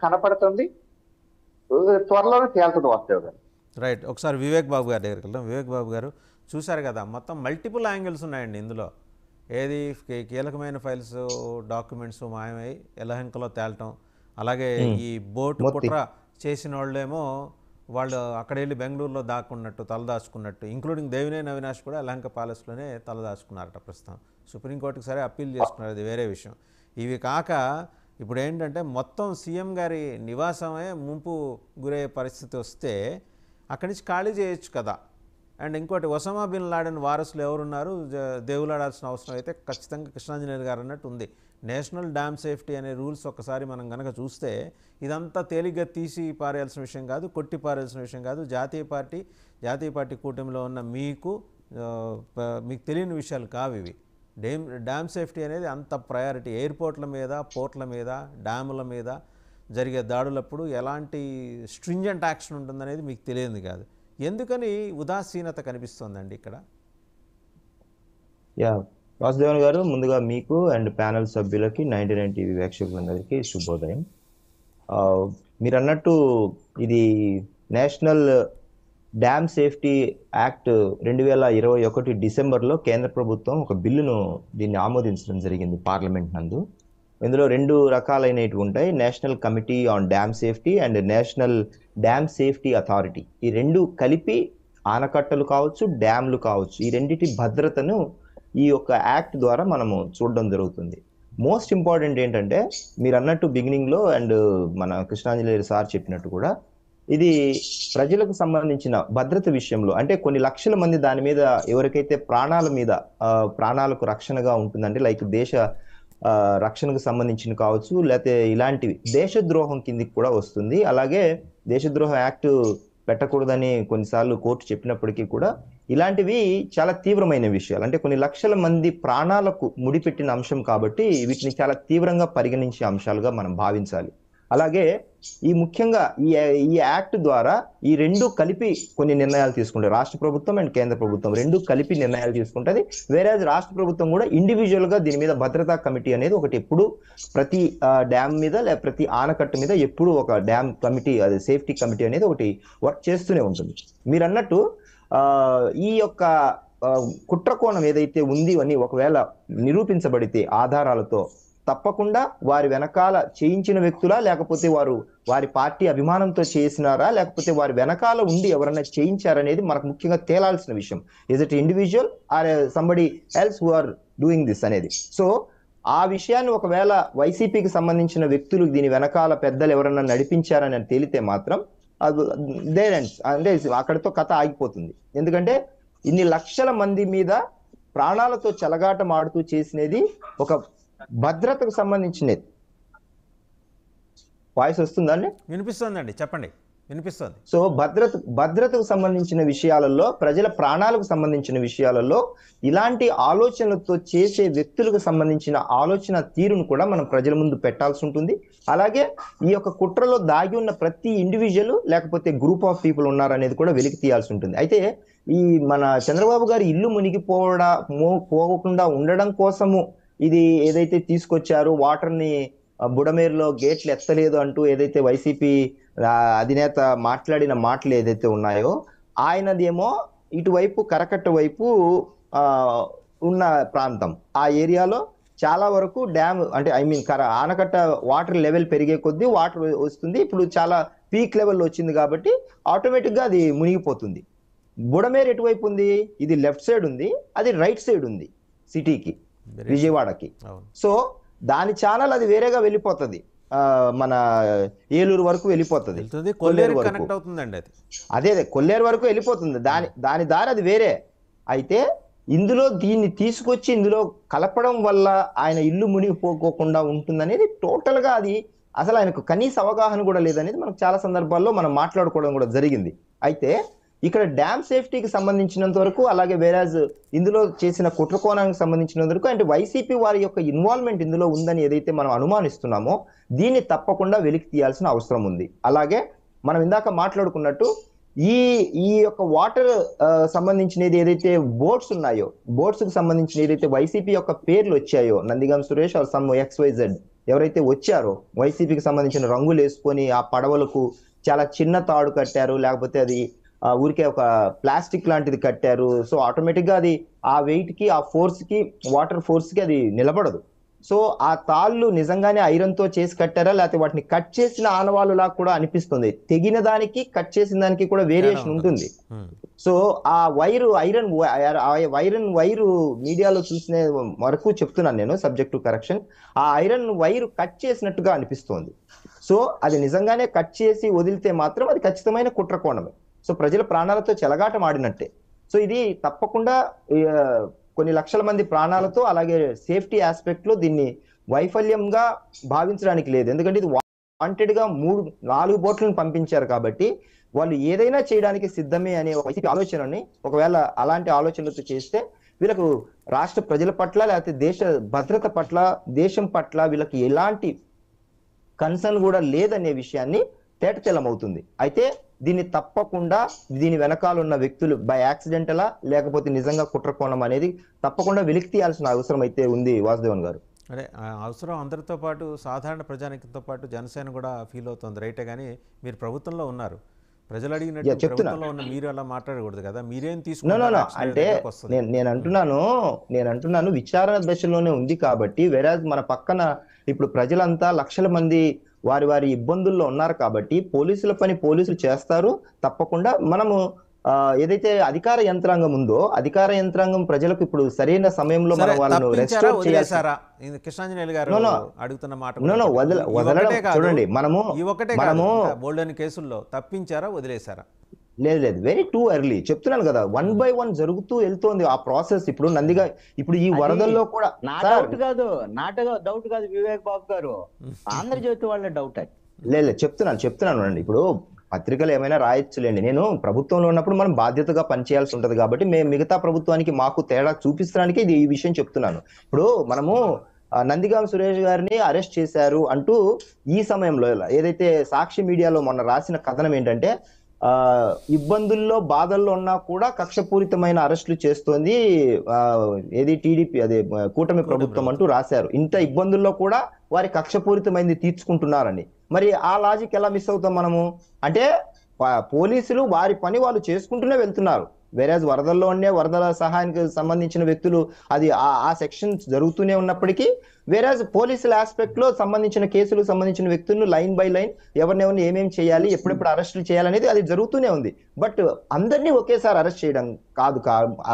కనపడుతుంది. త్వరలోనే తేలుతుంది వాస్తవం. రైట్. ఒకసారి వివేక్ బాబు గారి దగ్గరికి వెళ్దాం. వివేక్ బాబు గారు చూశారు కదా, మొత్తం మల్టిపుల్ యాంగిల్స్ ఉన్నాయండి ఇందులో. ఏది కీలకమైన ఫైల్స్, డాక్యుమెంట్స్ మాయమై యలహంకలో తేలటం, అలాగే ఈ బోటు కుట్ర చేసిన వాళ్ళేమో వాళ్ళు అక్కడ వెళ్ళి బెంగళూరులో దాక్కున్నట్టు, తలదాచుకున్నట్టు, ఇంక్లూడింగ్ దేవినేని అవినాష్ కూడా యలహంక ప్యాలెస్లోనే తలదాచుకున్నారట. ప్రస్తుతం సుప్రీంకోర్టుకి సరే అప్పీల్ చేసుకున్నారు, అది వేరే విషయం. ఇవి కాక ఇప్పుడు ఏంటంటే మొత్తం సీఎం గారి నివాసమే ముంపు గురయ్యే పరిస్థితి వస్తే అక్కడి నుంచి ఖాళీ చేయొచ్చు కదా. అండ్ ఇంకోటి, ఒసామా బిన్ లాడెన్ వారసులు ఎవరున్నారు, దేవులాడాల్సిన అవసరం అయితే ఖచ్చితంగా కృష్ణాంజనేయులు గారు అన్నట్టు ఉంది. నేషనల్ డ్యామ్ సేఫ్టీ అనే రూల్స్ ఒక్కసారి మనం కనుక చూస్తే ఇదంతా తేలిగ్గా తీసి పారేయాల్సిన విషయం కాదు, కొట్టి పారేయాల్సిన విషయం కాదు. జాతీయ పార్టీ కూటమిలో ఉన్న మీకు తెలియని విషయాలు కావు ఇవి. డ్యామ్ సేఫ్టీ అనేది అంత ప్రయారిటీ. ఎయిర్పోర్ట్ల మీద, పోర్ట్ల మీద, డ్యాముల మీద జరిగే దాడులప్పుడు ఎలాంటి స్ట్రింజెంట్ యాక్షన్ ఉంటుందనేది మీకు తెలియదు కాదు. ఎందుకని ఉదాసీనత కనిపిస్తోందండి ఇక్కడ? వాసుదేవన్ గారు, ముందుగా మీకు అండ్ ప్యానల్ సభ్యులకి 99 టీవీ వీక్షకులందరికీ శుభోదయం. మీరు అన్నట్టు ఇది నేషనల్ డ్యామ్ సేఫ్టీ యాక్ట్ 2021 డిసెంబర్లో కేంద్ర ప్రభుత్వం ఒక బిల్లును దీన్ని ఆమోదించడం జరిగింది పార్లమెంట్ నందు. ఇందులో 2 రకాలైనవి ఉంటాయి, national committee on dam safety and national dam safety authority. ఈ 2 కలిపి ఆనకట్టలు కావచ్చు, డ్యామ్లు కావచ్చు, ఈ రెండిటి భద్రతను ఈ యొక్క యాక్ట్ ద్వారా మనము చూడడం జరుగుతుంది. మోస్ట్ ఇంపార్టెంట్ ఏంటంటే, మీరు అన్నట్టు బిగినింగ్లో అండ్ మన కృష్ణాంజనేయులు సార్ చెప్పినట్టు కూడా, ఇది ప్రజలకు సంబంధించిన భద్రత విషయంలో, అంటే కొన్ని లక్షల మంది దాని మీద ఎవరికైతే ప్రాణాలకు రక్షణగా ఉంటుందంటే, లైక్ దేశ రక్షణకు సంబంధించిన కావచ్చు, లేకపోతే ఇలాంటివి దేశద్రోహం కిందికి కూడా వస్తుంది. అలాగే దేశద్రోహ యాక్ట్ పెట్టకూడదని కొన్నిసార్లు కోర్టు చెప్పినప్పటికీ కూడా ఇలాంటివి చాలా తీవ్రమైన విషయాలు, అంటే కొన్ని లక్షల మంది ప్రాణాలకు ముడిపెట్టిన అంశం కాబట్టి వీటిని చాలా తీవ్రంగా పరిగణించే అంశాలుగా మనం భావించాలి. అలాగే ముఖ్యంగా ఈ యాక్ట్ ద్వారా ఈ 2 కలిపి కొన్ని నిర్ణయాలు తీసుకుంటారు. రాష్ట్ర ప్రభుత్వం అండ్ కేంద్ర ప్రభుత్వం 2 కలిపి నిర్ణయాలు తీసుకుంటుంది. వేరే రాష్ట్ర ప్రభుత్వం కూడా ఇండివిజువల్ గా దీని మీద భద్రతా కమిటీ అనేది ఒకటి ఎప్పుడు ప్రతి డ్యామ్ మీద లేదా ప్రతి ఆనకట్ట మీద ఎప్పుడు ఒక డ్యామ్ కమిటీ, అదే సేఫ్టీ కమిటీ అనేది ఒకటి వర్క్ చేస్తూనే ఉంటుంది. మీరు అన్నట్టు ఈ యొక్క కుట్రకోణం ఏదైతే ఉంది అని ఒకవేళ నిరూపించబడితే ఆధారాలతో, తప్పకుండా వారి వెనకాల చేయించిన వ్యక్తులా, లేకపోతే వారి పార్టీ అభిమానంతో చేసినారా, లేకపోతే వారి వెనకాల ఉండి ఎవరైనా చేయించారనేది మనకు ముఖ్యంగా తేలాల్సిన విషయం. Is it individual or somebody else who are doing this అనేది. సో ఆ విషయాన్ని ఒకవేళ వైసీపీకి సంబంధించిన వ్యక్తులు దీని వెనకాల పెద్దలు ఎవరైనా నడిపించారని తేలితే మాత్రం అంటే అక్కడితో కథ ఆగిపోతుంది. ఎందుకంటే ఇన్ని లక్షల మంది మీద ప్రాణాలతో చెలగాట మాడుతూ చేసినది ఒక భద్రతకు సంబంధించినది. వాయిస్ వస్తుందండి? వినిపిస్తుందండి, చెప్పండి. వినిపిస్తుంది. సో భద్రతకు సంబంధించిన విషయాలలో, ప్రజల ప్రాణాలకు సంబంధించిన విషయాలలో ఇలాంటి ఆలోచనలతో చేసే వ్యక్తులకు సంబంధించిన ఆలోచన తీరును కూడా మనం ప్రజల ముందు పెట్టాల్సి ఉంటుంది. అలాగే ఈ యొక్క కుట్రలో దాగి ఉన్న ప్రతి ఇండివిజువల్ లేకపోతే గ్రూప్ ఆఫ్ పీపుల్ ఉన్నారనేది కూడా వెలికి తీయాల్సి ఉంటుంది. అయితే ఈ మన చంద్రబాబు గారి ఇల్లు పోకుండా ఉండడం కోసము ఇది ఏదైతే తీసుకొచ్చారో, వాటర్ని బుడమేరులో గేట్లు ఎత్తలేదు అంటూ ఏదైతే వైసీపీ అధినేత మాట్లాడిన మాటలు ఏదైతే ఉన్నాయో, ఆయనదేమో ఇటువైపు కరకట్ట వైపు ఉన్న ప్రాంతం, ఆ ఏరియాలో చాలా వరకు డ్యామ్ అంటే ఆనకట్ట వాటర్ లెవెల్ పెరిగే కొద్దీ వాటర్ వస్తుంది. ఇప్పుడు చాలా పీక్ లెవెల్ వచ్చింది కాబట్టి ఆటోమేటిక్ గా అది మునిగిపోతుంది. బుడమేరు ఎటువైపు ఉంది? ఇది లెఫ్ట్ సైడ్ ఉంది, అది రైట్ సైడ్ ఉంది సిటీకి, విజయవాడకి. సో దాని ఛానల్ అది వేరేగా వెళ్ళిపోతుంది, మన ఏలూరు వరకు వెళ్ళిపోతుంది, కొల్లేరు వరకు. అదే కొల్లేరు వరకు వెళ్ళిపోతుంది, దాని దారి అది వేరే. అయితే ఇందులో దీన్ని తీసుకొచ్చి ఇందులో కలపడం వల్ల ఆయన ఇల్లు మునిగిపోకోకుండా ఉంటుందనేది టోటల్ గా అది అసలు ఆయనకు కనీస అవగాహన కూడా లేదనేది మనకు చాలా సందర్భాల్లో మనం మాట్లాడుకోవడం కూడా జరిగింది. అయితే ఇక్కడ డ్యామ్ సేఫ్టీకి సంబంధించినంత వరకు, అలాగే వేరాజ్ ఇందులో చేసిన కుట్రకోణానికి సంబంధించినంత వరకు, అంటే వైసీపీ వారి యొక్క ఇన్వాల్వ్మెంట్ ఇందులో ఉందని ఏదైతే మనం అనుమానిస్తున్నామో దీన్ని తప్పకుండా వెలికి తీయాల్సిన అవసరం ఉంది. అలాగే మనం ఇందాక మాట్లాడుకున్నట్టు ఈ యొక్క వాటర్ సంబంధించినది ఏదైతే బోట్స్ ఉన్నాయో, బోట్స్ కు సంబంధించిన ఏదైతే వైసీపీ యొక్క పేర్లు వచ్చాయో, Nandigam Suresh or some XYZ, ఎవరైతే వచ్చారో వైసీపీకి సంబంధించిన రంగులు వేసుకొని ఆ పడవలకు చాలా చిన్న తాడు కట్టారు, లేకపోతే అది ఊరికే ఒక ప్లాస్టిక్ లాంటిది కట్టారు. సో ఆటోమేటిక్ గా అది ఆ వెయిట్ కి, ఆ ఫోర్స్ కి, వాటర్ ఫోర్స్ కి అది నిలబడదు. సో ఆ తాళ్ళు నిజంగానే ఐరన్ తో చేసి కట్టారా, లేకపోతే వాటిని కట్ చేసిన ఆనవాళ్ళులా కూడా అనిపిస్తుంది. తెగిన దానికి కట్ చేసిన దానికి కూడా వేరియేషన్ ఉంటుంది. సో ఆ ఐరన్ వైరు మీడియాలో చూసిన వరకు చెప్తున్నాను నేను, సబ్జెక్ట్ టు కరెక్షన్. ఆ ఐరన్ వైరు కట్ చేసినట్టుగా అనిపిస్తోంది. సో అది నిజంగానే కట్ చేసి వదిలితే మాత్రం అది ఖచ్చితమైన కుట్ర కోణమే. సో ప్రజల ప్రాణాలతో చెలగాటం ఆడినట్టే. సో ఇది తప్పకుండా కొన్ని లక్షల మంది ప్రాణాలతో, అలాగే సేఫ్టీ ఆస్పెక్ట్ లో దీన్ని వైఫల్యంగా భావించడానికి లేదు. ఎందుకంటే ఇది వాంటెడ్ గా 3-4 బోట్లను పంపించారు కాబట్టి వాళ్ళు ఏదైనా చేయడానికి సిద్ధమే అనే వైసీపీ ఆలోచనని, ఒకవేళ అలాంటి ఆలోచనలతో చేస్తే వీళ్ళకు రాష్ట్ర ప్రజల పట్ల, లేకపోతే దేశ భద్రత పట్ల, దేశం పట్ల వీళ్ళకి ఎలాంటి కన్సర్న్ కూడా లేదనే విషయాన్ని తేటతెల్లమవుతుంది. అయితే దీన్ని తప్పకుండా, దీని వెనకాల ఉన్న వ్యక్తులు బై యాక్సిడెంటలా లేకపోతే నిజంగా కుట్రకోణం అనేది తప్పకుండా వెలికి తీయాల్సిన అవసరం అయితే ఉంది వాసుదేవన్ గారు. అదే అవసరం అందరితో పాటు, సాధారణ ప్రజానికంతో పాటు జనసేన కూడా ఫీల్ అవుతుంది, రైటే. కానీ మీరు ప్రభుత్వంలో ఉన్నారు, ప్రజలు అడిగినట్టు ప్రభుత్వంలో ఉన్న మీరు అలా మాట్లాడకూడదు కదా. మీరేం తీసుకున్నారు అంటే నేను అంటున్నాను విచారణ దశలోనే ఉంది కాబట్టి, వెరాజ్ మన పక్కన ఇప్పుడు ప్రజలంతా లక్షల మంది వారి వారి ఇబ్బందుల్లో ఉన్నారు కాబట్టి పోలీసుల పని పోలీసులు చేస్తారు. తప్పకుండా మనము ఏదైతే అధికార యంత్రాంగం ఉందో, అధికార యంత్రాంగం ప్రజలకు ఇప్పుడు సరైన సమయంలో మనం వాళ్ళను రెస్టోర్ చేయాలి. కృష్ణాంజనేయులు గారు అడుగుతున్న మాట వదలడం చూడండి, మనము బోల్డెన్ కేసుల్లో తప్పించారా, వదిలేశారా? లేదు, వెరీ టూ ఎర్లీ. చెప్తున్నాను కదా, 1 by 1 జరుగుతూ వెళ్తోంది ఆ ప్రాసెస్. ఇప్పుడు నందిగా ఇప్పుడు ఈ వరదల్లో కూడా డౌట్ కాదు వివేక్ బాబు గారు, ఆంధ్రజ్యోతి వాళ్ళ డౌట్ అది. లేదు, చెప్తున్నాను అండి. ఇప్పుడు పత్రికలు ఏమైనా రాయొచ్చులేండి. నేను ప్రభుత్వంలో ఉన్నప్పుడు మనం బాధ్యతగా పనిచేయాల్సి ఉంటది కాబట్టి మేము మిగతా ప్రభుత్వానికి మాకు తేడా చూపించడానికి ఈ విషయం చెప్తున్నాను. ఇప్పుడు మనము నందిగాం సురేష్ గారిని అరెస్ట్ చేశారు అంటూ ఈ సమయంలో ఏదైతే సాక్షి మీడియాలో మొన్న రాసిన కథనం ఏంటంటే, ఇబ్బందుల్లో బాధల్లో ఉన్నా కూడా కక్షపూరితమైన అరెస్టులు చేస్తోంది ఏది టీడీపీ, అదే కూటమి ప్రభుత్వం అంటూ రాశారు. ఇంత ఇబ్బందుల్లో కూడా వారి కక్షపూరితమైనది తీర్చుకుంటున్నారని. మరి ఆ లాజిక్ ఎలా మిస్ అవుతాం మనము? అంటే పోలీసులు వారి పని వాళ్ళు చేసుకుంటూనే వెళ్తున్నారు. వేరేజ్ వరదల్లో ఉండే వరదల సహాయానికి సంబంధించిన వ్యక్తులు అది ఆ సెక్షన్స్ జరుగుతూనే ఉన్నప్పటికీ, వేరేజ్ పోలీసుల ఆస్పెక్ట్ లో సంబంధించిన కేసులకు సంబంధించిన వ్యక్తులను లైన్ బై లైన్ ఎవరినెవరిని ఏమేమి చేయాలి, ఎప్పుడెప్పుడు అరెస్టులు చేయాలనేది అది జరుగుతూనే ఉంది. బట్ అందరినీ ఒకేసారి అరెస్ట్ చేయడం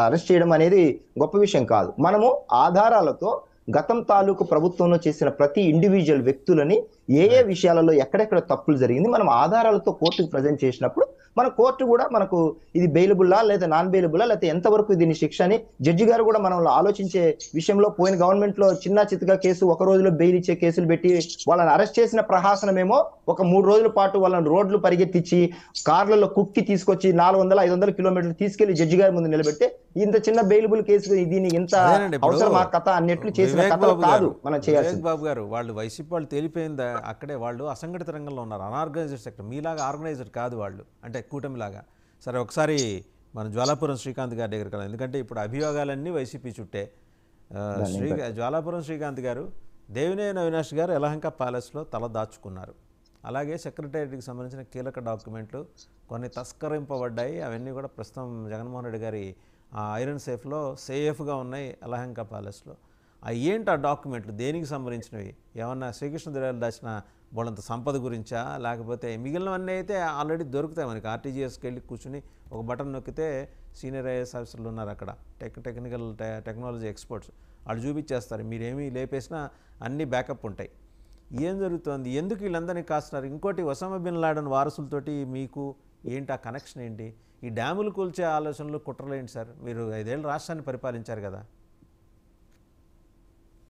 అరెస్ట్ చేయడం అనేది గొప్ప విషయం కాదు. మనము ఆధారాలతో గతం తాలూకు ప్రభుత్వంలో చేసిన ప్రతి ఇండివిజువల్ వ్యక్తులని ఏ విషయాలలో ఎక్కడెక్కడ తప్పులు జరిగింది మనం ఆధారాలతో కోర్టుకు ప్రజెంట్ చేసినప్పుడు మన కోర్టు కూడా మనకు ఇది బెయిలబుల్లా లేదా నాన్ బెయిలబుల్లా, లేకపోతే ఎంతవరకు దీని శిక్ష అని జడ్జి గారు కూడా మనం ఆలోచించే విషయంలో, పోయిన గవర్నమెంట్ లో చిన్న చిత్తగా కేసు ఒక రోజులో బెయిల్ ఇచ్చే కేసులు పెట్టి వాళ్ళని అరెస్ట్ చేసిన ప్రహాసనమేమో ఒక 3 రోజుల పాటు వాళ్ళని రోడ్లు పరిగెత్తించి కార్లలో కుక్కి తీసుకొచ్చి 400-500 కిలోమీటర్లు తీసుకెళ్లి జడ్జి గారి ముందు నిలబెడితే ఇంత చిన్న బెయిలబుల్ కేసు దీన్ని ఇంత అవసరమా కథ అన్నట్లు చేసిన కథలు కాదు మనం చేయాల్సింది. బాబు గారు, వాళ్ళు వైసీపీ వాళ్ళు తేలిపోయిందా అక్కడే, వాళ్ళు అసంఘటిత రంగంలో ఉన్నారు, అనార్గనైజ్డ్ సెక్టర్. మీలాగా ఆర్గనైజ్డ్ కాదు వాళ్ళు, అంటే కూటమిలాగా. సరే, ఒకసారి మనం జ్వాలాపురం శ్రీకాంత్ గారి దగ్గరికి వెళ్ళాం, ఎందుకంటే ఇప్పుడు అభియోగాలన్నీ వైసీపీ చుట్టే. జ్వాలాపురం శ్రీకాంత్ గారు, దేవినేని అవినాష్ గారు యలహంక ప్యాలెస్లో తల దాచుకున్నారు. అలాగే సెక్రటేరియట్కి సంబంధించిన కీలక డాక్యుమెంట్లు కొన్ని తస్కరింపబడ్డాయి. అవన్నీ కూడా ప్రస్తుతం జగన్మోహన్ రెడ్డి గారి ఐరన్ సేఫ్లో సేఫ్గా ఉన్నాయి యలహంక ప్యాలెస్లో. ఏంటి ఆ డాక్యుమెంట్లు, దేనికి సంబంధించినవి? ఏమన్నా శ్రీకృష్ణదేవరాయలు దాచిన వాళ్ళంత సంపద గురించా, లేకపోతే మిగిలినవన్నీ అయితే ఆల్రెడీ దొరుకుతాయి మనకి. ఆర్టీజీఎస్కి వెళ్ళి కూర్చుని ఒక బటన్ నొక్కితే సీనియర్ ఐఏఎస్ ఆఫీసర్లు ఉన్నారు అక్కడ, టెక్నాలజీ ఎక్స్పర్ట్స్, వాళ్ళు చూపించేస్తారు. మీరేమీ లేపేసినా అన్నీ బ్యాకప్ ఉంటాయి. ఏం జరుగుతుంది, ఎందుకు వీళ్ళందరినీ కాస్తున్నారు? ఇంకోటి, ఒసామా బిన్ లాడెన్ వారసులతోటి మీకు ఏంటి ఆ కనెక్షన్ ఏంటి? ఈ డ్యాములు కూల్చే ఆలోచనలు, కుట్రలు ఏంటి సార్? మీరు 5 ఏళ్ళు రాష్ట్రాన్ని పరిపాలించారు కదా.